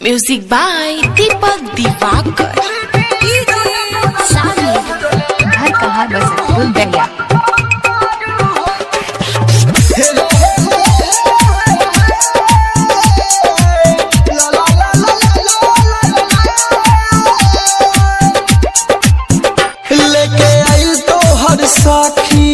Music by दीपक दिवाकर। घर कहाँ बस फुल दरिया। लेके आई तो हर साखी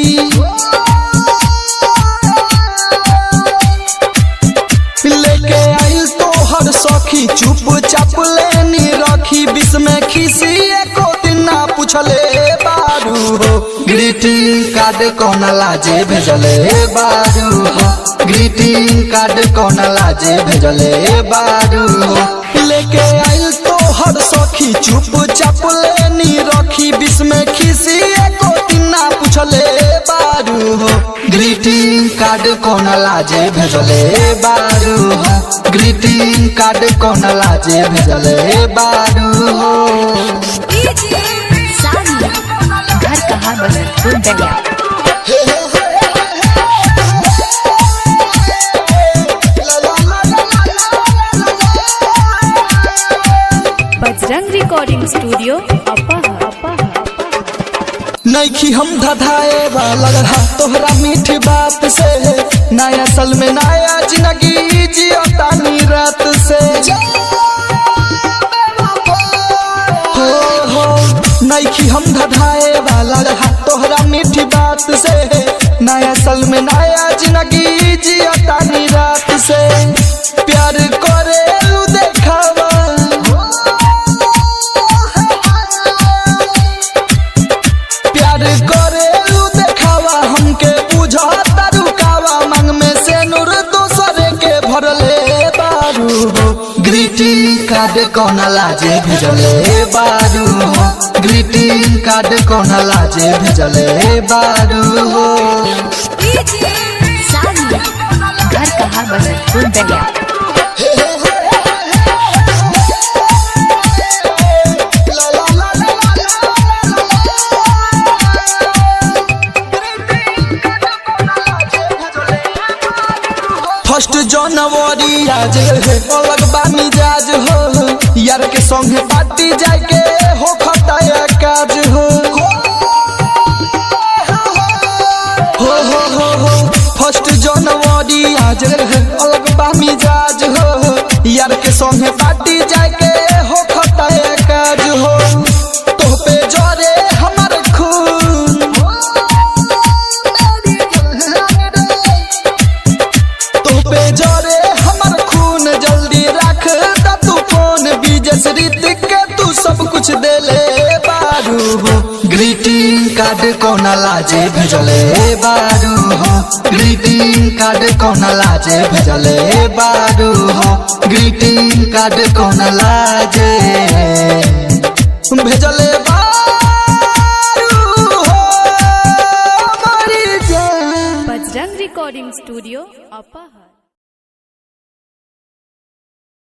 लेके आई तो हर सखी चुपचाप लेनी रखी बिस में खीसी एको दिन ना पूछले बारू हो। ग्रीटिंग कार्ड कौन लाजे भेजले बारू हो। ग्रीटिंग कार्ड कौन लाजे भेजले बारू हो। लेके आई तो हर सखी चुपचाप लेनी रखी बिस में खीसी एको दिन ना पूछले बारू हो। ग्रीटिंग कार्ड कौन लाजे भेजले बारू हो। ग्रीटिंग कार्ड कौन लाजे भेजले बारू हो। घर कहाँ बस फुल दरिया। बजरंग रिकॉर्डिंग स्टूडियो नईखी हम धधाए वाला रहा तोहरा मीठी बात से। नया साल में नया जिंदगी जियो तानी रात से। हो नईखी हम धधाए वाला रहा तोहरा मीठी बात से। नया साल में नया जिंदगी जियो तानी रात से। प्यार करे लू देखावा प्यार करे लू देखावा हमके बुझा तारुकावा मांग में से नूर दोसरे के भरले बारू हो। ग्रीटिंग कार्ड कौन लाजे भेजले बारू हो। ग्रीटिंग कार्ड कौन लाजे भेजले बारू हो। घर कहाँ बस फुल दरिया। फर्स्ट जनवरी आज अलग बानी जाज हो। यार के संगे पार्टी जाके हो खताया काज हो। फर्स्ट जनवरी आज अलग बानी जाज हो। यार के संगे पार्टी जाके हो खताया काज हो। तो पे जरे हमार खून पे जरे हमर खून जल्दी रख दा तू फोन। बीजस रीतिक के तू सब कुछ देले बारू हो। ग्रीटिंग कार्ड कौन लाजे भेजले बारू हो। ग्रीटिंग कार्ड कौन लाजे भेजले बारू हो। ग्रीटिंग कार्ड कौन लाजे भेजले बारू हो। Bajrang recording studio अपाहर।